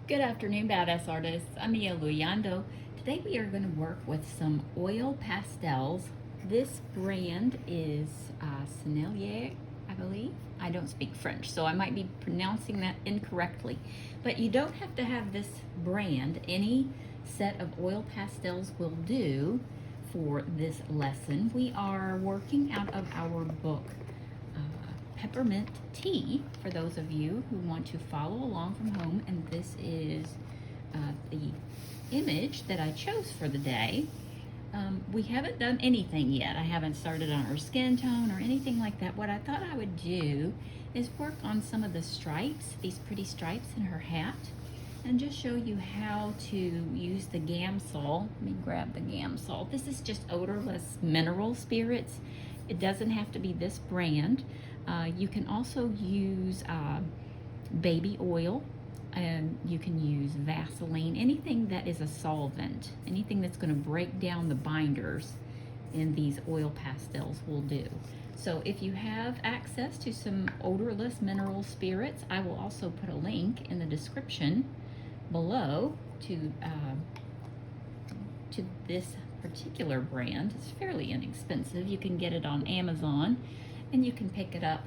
Good afternoon, badass artists. I'm Mia Luyando. Today we are going to work with some oil pastels. This brand is Sennelier, I believe. I don't speak French, so I might be pronouncing that incorrectly. But you don't have to have this brand. Any set of oil pastels will do for this lesson. We are working out of our book, Peppermint Tea, for those of you who want to follow along from home, and this is the image that I chose for the day. We haven't done anything yet. I haven't started on her skin tone or anything like that. What I thought I would do is work on some of the stripes, these pretty stripes in her hat, and just show you how to use the Gamsol. Let me grab the Gamsol. This is just odorless mineral spirits. It doesn't have to be this brand. You can also use baby oil, and you can use Vaseline, anything that is a solvent, anything that's going to break down the binders in these oil pastels will do. So if you have access to some odorless mineral spirits, I will also put a link in the description below to this particular brand. It's fairly inexpensive. You can get it on Amazon, and you can pick it up,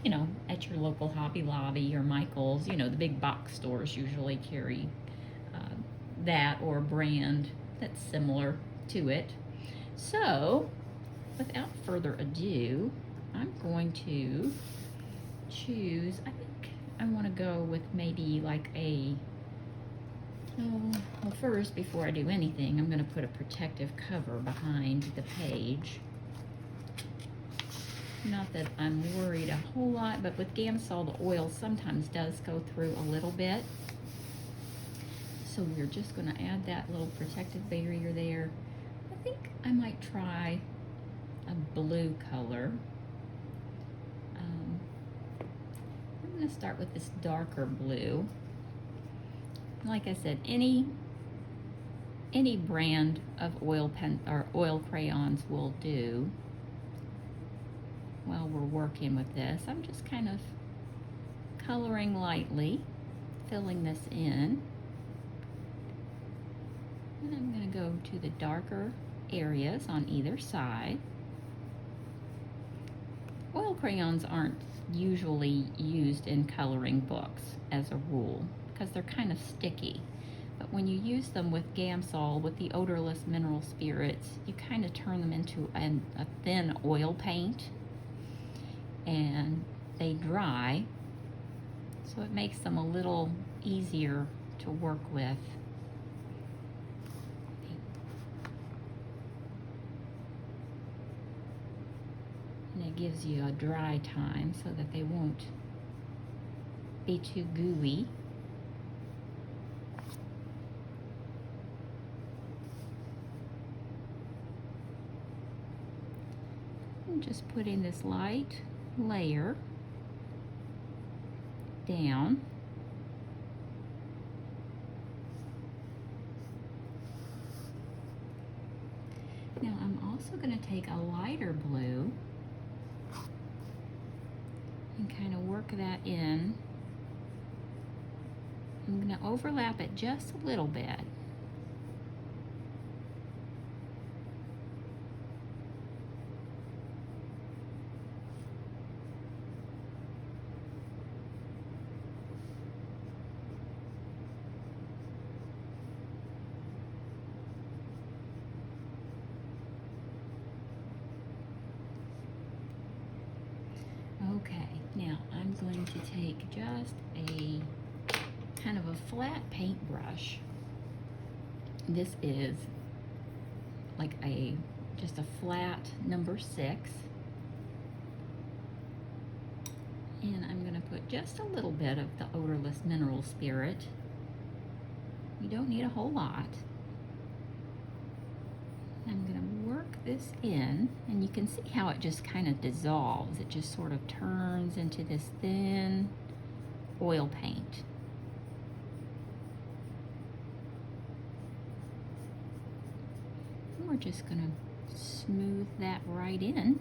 you know, at your local Hobby Lobby or Michael's. You know, the big box stores usually carry that or a brand that's similar to it. So, without further ado, I'm going to choose, I think I want to go with maybe like a, well, first, before I do anything, I'm going to put a protective cover behind the page. Not that I'm worried a whole lot, but with Gamsol, the oil sometimes does go through a little bit. So we're just going to add that little protective barrier there. I think I might try a blue color. I'm going to start with this darker blue. Like I said, any brand of oil pen or oil crayons will do. While we're working with this, I'm just kind of coloring lightly, filling this in. And I'm going to go to the darker areas on either side. Oil crayons aren't usually used in coloring books as a rule because they're kind of sticky. But when you use them with Gamsol, with the odorless mineral spirits, you kind of turn them into a thin oil paint, and they dry, so it makes them a little easier to work with. And it gives you a dry time so that they won't be too gooey. I'm just putting this light layer down. Now I'm also going to take a lighter blue and kind of work that in. I'm going to overlap it just a little bit. Okay, now I'm going to take just a kind of a flat paintbrush. This is like just a flat number 6. And I'm going to put just a little bit of the odorless mineral spirit. You don't need a whole lot. I'm going to work this in, and you can see how it just kind of dissolves. It just sort of turns into this thin oil paint. And we're just going to smooth that right in.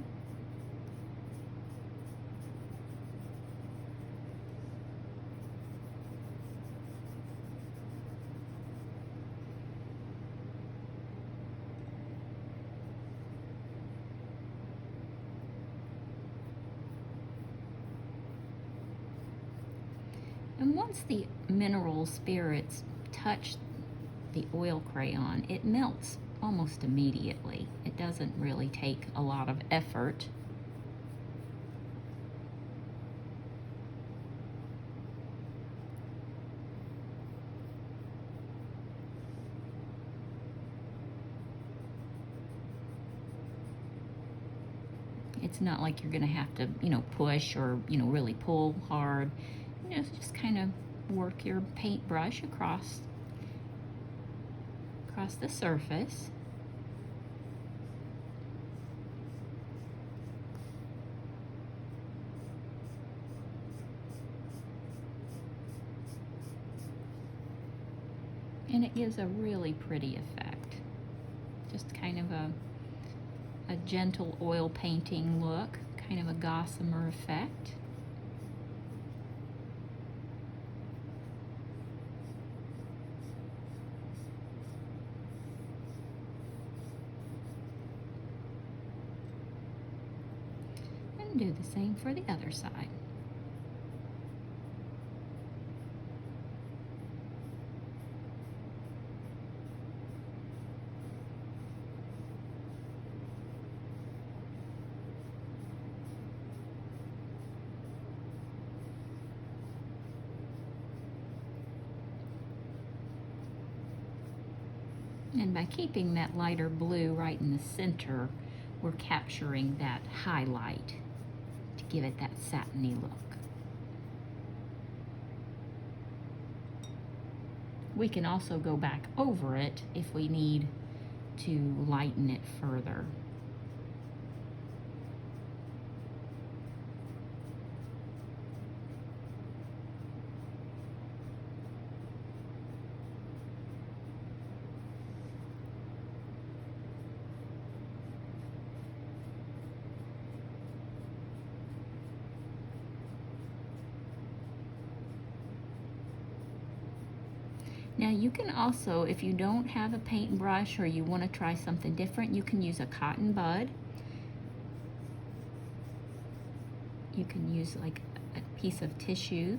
And once the mineral spirits touch the oil crayon, it melts almost immediately. It doesn't really take a lot of effort. It's not like you're gonna have to, push or, really pull hard. Just kind of work your paintbrush across the surface. And it gives a really pretty effect. Just kind of a gentle oil painting look, kind of a gossamer effect. And do the same for the other side. And by keeping that lighter blue right in the center, we're capturing that highlight to give it that satiny look. We can also go back over it if we need to lighten it further. Now you can also, if you don't have a paintbrush or you want to try something different, you can use a cotton bud. You can use like a piece of tissue.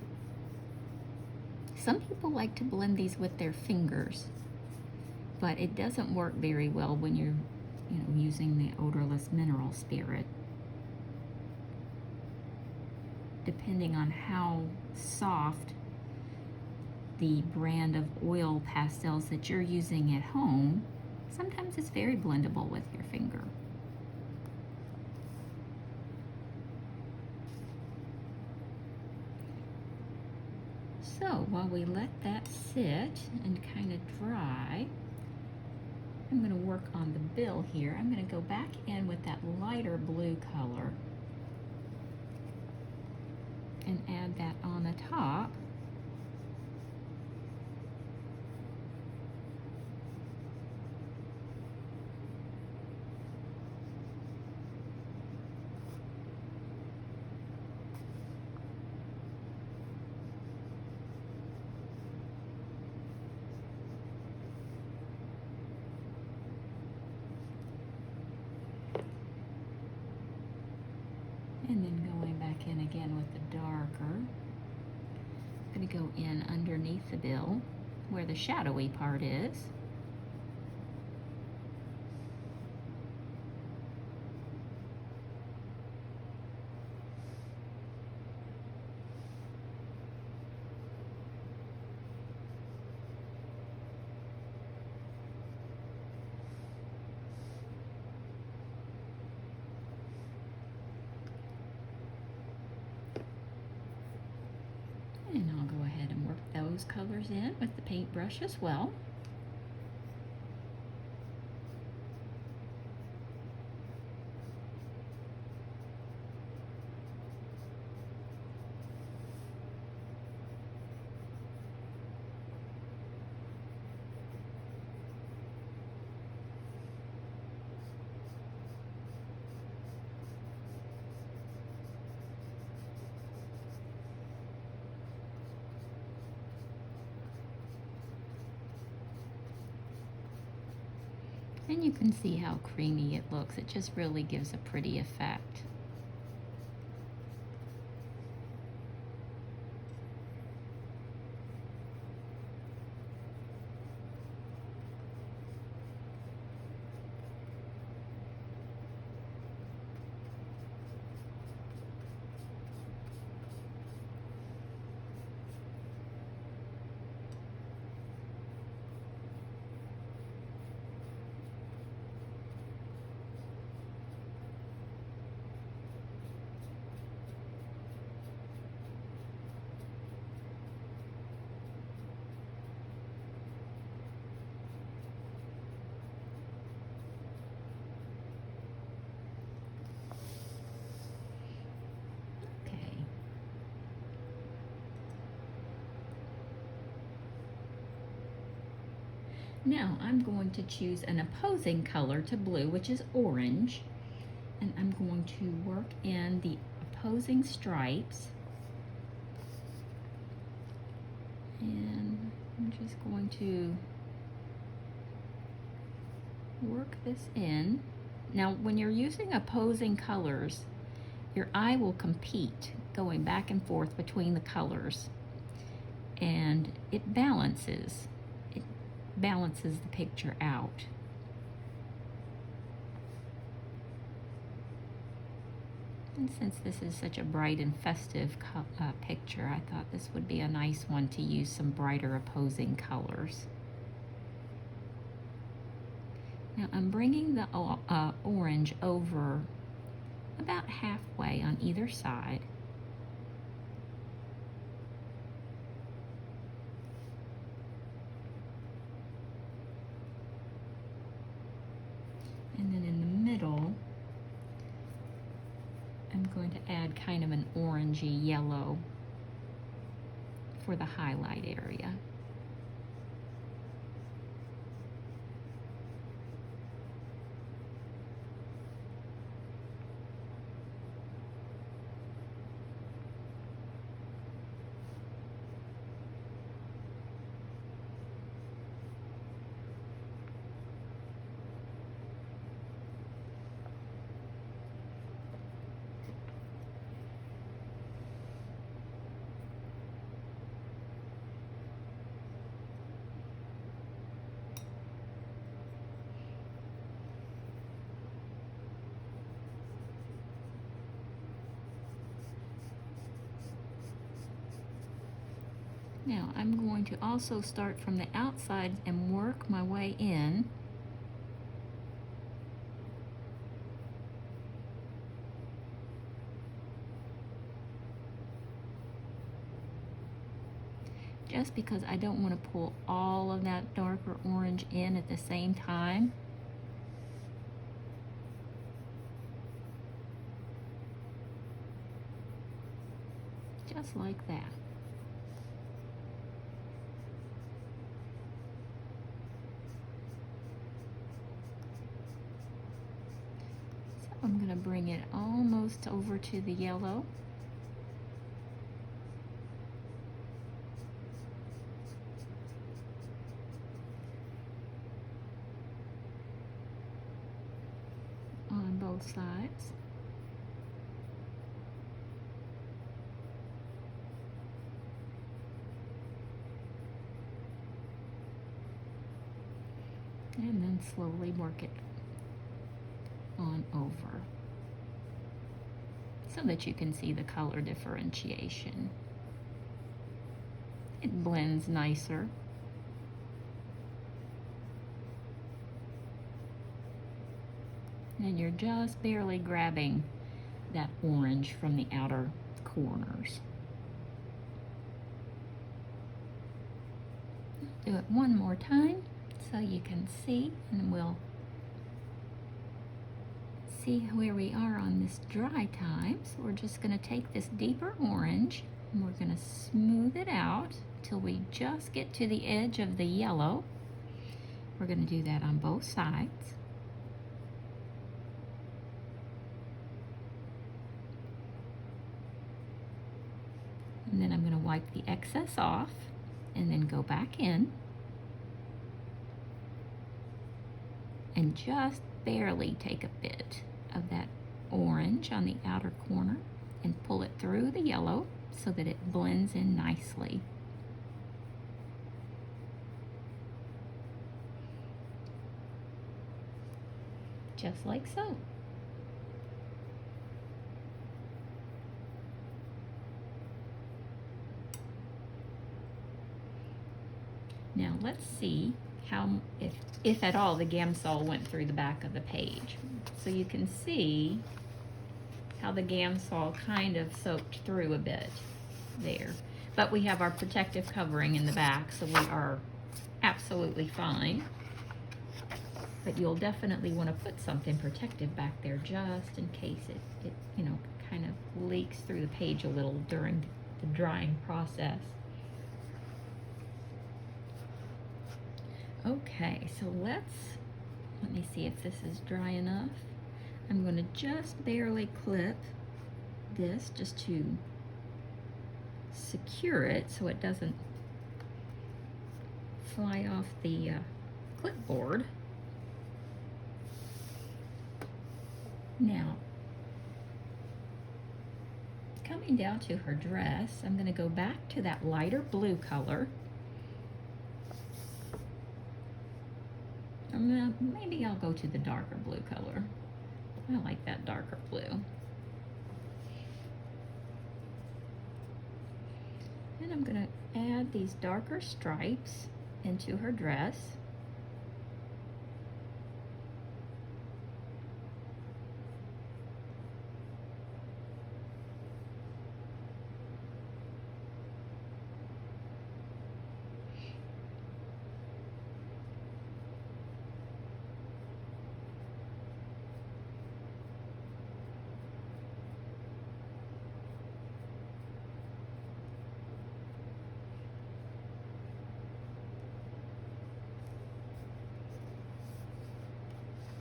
Some people like to blend these with their fingers, but it doesn't work very well when you're, using the odorless mineral spirit. Depending on how soft the brand of oil pastels that you're using at home, sometimes it's very blendable with your finger. So while we let that sit and kind of dry, I'm going to work on the bill here. I'm going to go back in with that lighter blue color and add that on the top. And then going back in again with the darker. I'm going to go in underneath the bill where the shadowy part is. And I'll go ahead and work those colors in with the paintbrush as well. And you can see how creamy it looks. It just really gives a pretty effect. Now I'm going to choose an opposing color to blue, which is orange, and I'm going to work in the opposing stripes. And I'm just going to work this in. Now, when you're using opposing colors, your eye will compete, going back and forth between the colors, and it balances the picture out. And since this is such a bright and festive picture, I thought this would be a nice one to use some brighter opposing colors. Now I'm bringing the orange over about halfway on either side. And then in the middle, I'm going to add kind of an orangey yellow for the highlight area. Now I'm going to also start from the outside and work my way in. Just because I don't want to pull all of that darker orange in at the same time. Just like that. I'm going to bring it almost over to the yellow. On both sides. And then slowly work it on over so that you can see the color differentiation. It blends nicer. And you're just barely grabbing that orange from the outer corners. Do it one more time so you can see, and we'll see where we are on this dry time. So we're just going to take this deeper orange and we're going to smooth it out till we just get to the edge of the yellow. We're going to do that on both sides. And then I'm going to wipe the excess off and then go back in and just barely take a bit of that orange on the outer corner and pull it through the yellow so that it blends in nicely. Just like so. Now let's see how, if at all, the Gamsol went through the back of the page. So you can see how the Gamsol kind of soaked through a bit there. But we have our protective covering in the back, so we are absolutely fine. But you'll definitely want to put something protective back there just in case it you know, kind of leaks through the page a little during the drying process. Okay, so let me see if this is dry enough. I'm going to just barely clip this just to secure it so it doesn't fly off the clipboard. Now, coming down to her dress, I'm going to go back to that lighter blue color. Maybe I'll go to the darker blue color. I like that darker blue. And I'm going to add these darker stripes into her dress.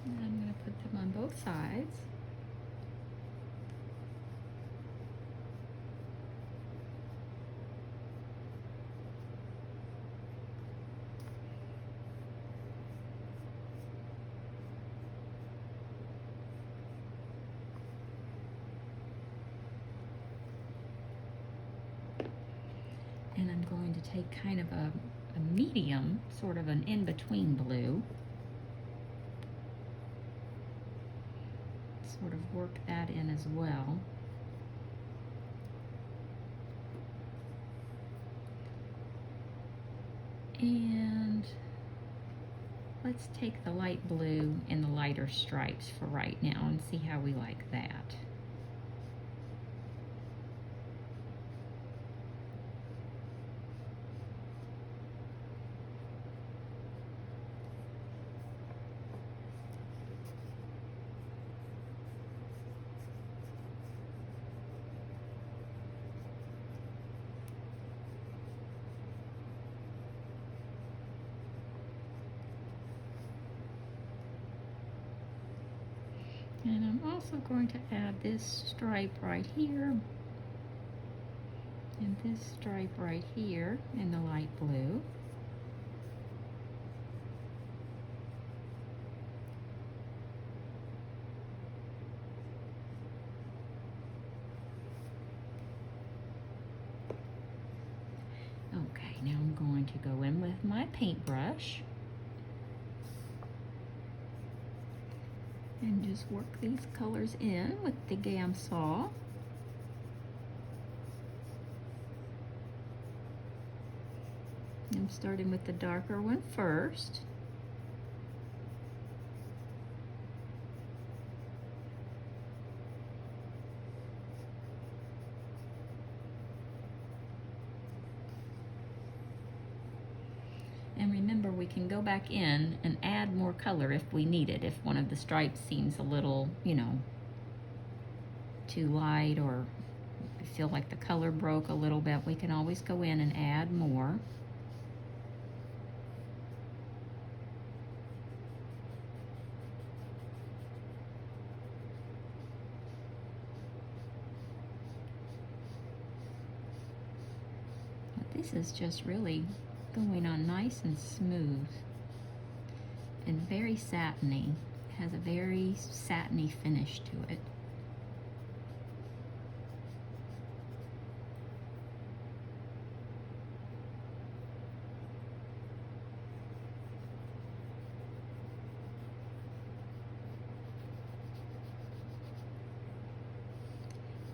And I'm going to put them on both sides. And I'm going to take kind of a medium, sort of an in-between blue. Sort of work that in as well. And let's take the light blue and the lighter stripes for right now and see how we like that. And I'm also going to add this stripe right here and this stripe right here in the light blue. Okay, now I'm going to go in with my paintbrush and just work these colors in with the Gamsol. I'm starting with the darker one first. And remember, we can go back in and add more color if we need it. If one of the stripes seems a little, you know, too light, or I feel like the color broke a little bit, we can always go in and add more. But this is just really going on nice and smooth and very satiny. It has a very satiny finish to it.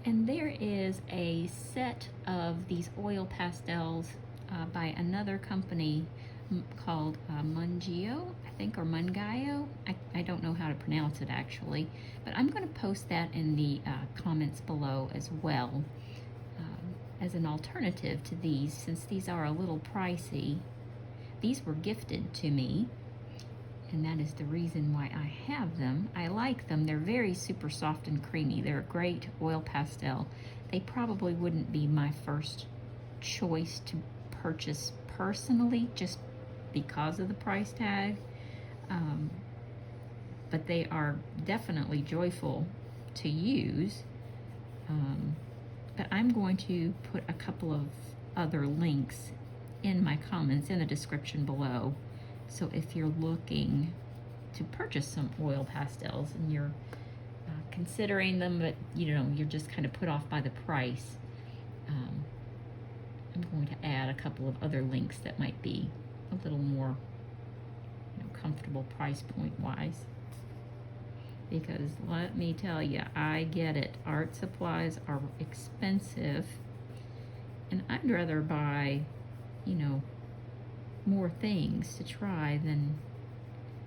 And there is a set of these oil pastels by another company called Mungyo, I think, or Mungyo. I don't know how to pronounce it actually, but I'm going to post that in the comments below as well, as an alternative to these, since these are a little pricey. These were gifted to me, and that is the reason why I have them. I like them. They're very super soft and creamy. They're a great oil pastel. They probably wouldn't be my first choice to purchase personally, just because of the price tag. But they are definitely joyful to use. But I'm going to put a couple of other links in my comments in the description below. So if you're looking to purchase some oil pastels and you're considering them, but you know, you're just kind of put off by the price, I'm going to add a couple of other links that might be a little more, you know, comfortable price point wise. Because let me tell you, I get it. Art supplies are expensive, and I'd rather buy, you know, more things to try than,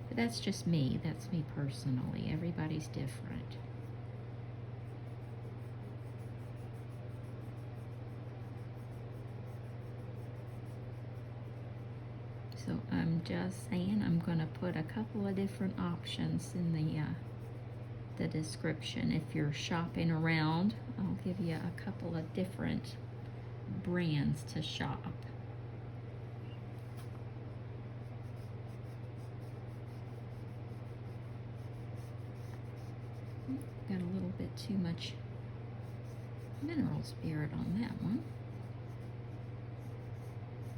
but that's just me. That's me personally. Everybody's different. So I'm just saying, I'm gonna put a couple of different options in the description. If you're shopping around, I'll give you a couple of different brands to shop. Got a little bit too much mineral spirit on that one.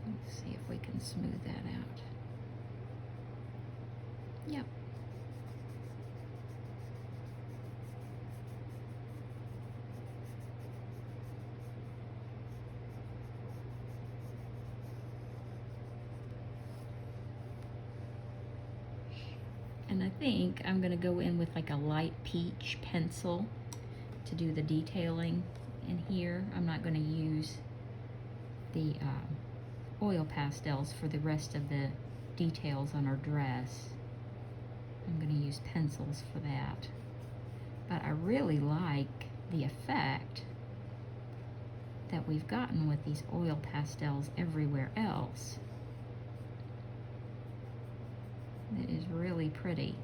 Let's see if we can smooth that out. Yep. And I think I'm going to go in with like a light peach pencil to do the detailing in here. I'm not going to use the oil pastels for the rest of the details on our dress. I'm going to use pencils for that. But I really like the effect that we've gotten with these oil pastels everywhere else. It is really pretty.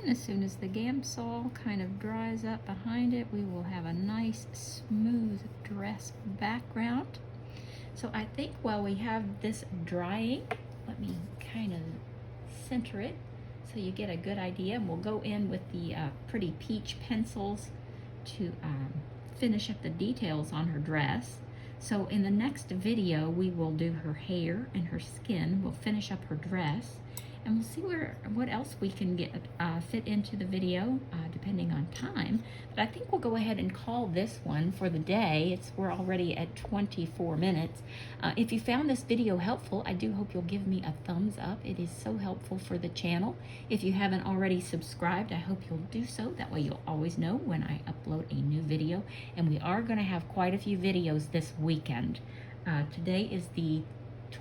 And as soon as the Gamsol kind of dries up behind it, we will have a nice smooth dress background. So I think while we have this drying, let me kind of center it so you get a good idea. And we'll go in with the pretty peach pencils to finish up the details on her dress. So in the next video, we will do her hair and her skin. We'll finish up her dress. And we'll see what else we can get fit into the video, depending on time. But I think we'll go ahead and call this one for the day. We're already at 24 minutes. If you found this video helpful, I do hope you'll give me a thumbs up. It is so helpful for the channel. If you haven't already subscribed, I hope you'll do so. That way you'll always know when I upload a new video. And we are going to have quite a few videos this weekend. Today is the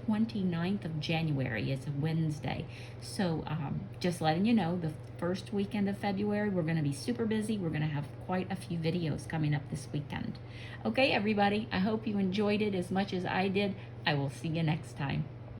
29th of January. Is a Wednesday. So just letting you know, the first weekend of February, we're going to be super busy. We're going to have quite a few videos coming up this weekend. Okay, everybody, I hope you enjoyed it as much as I did. I will see you next time.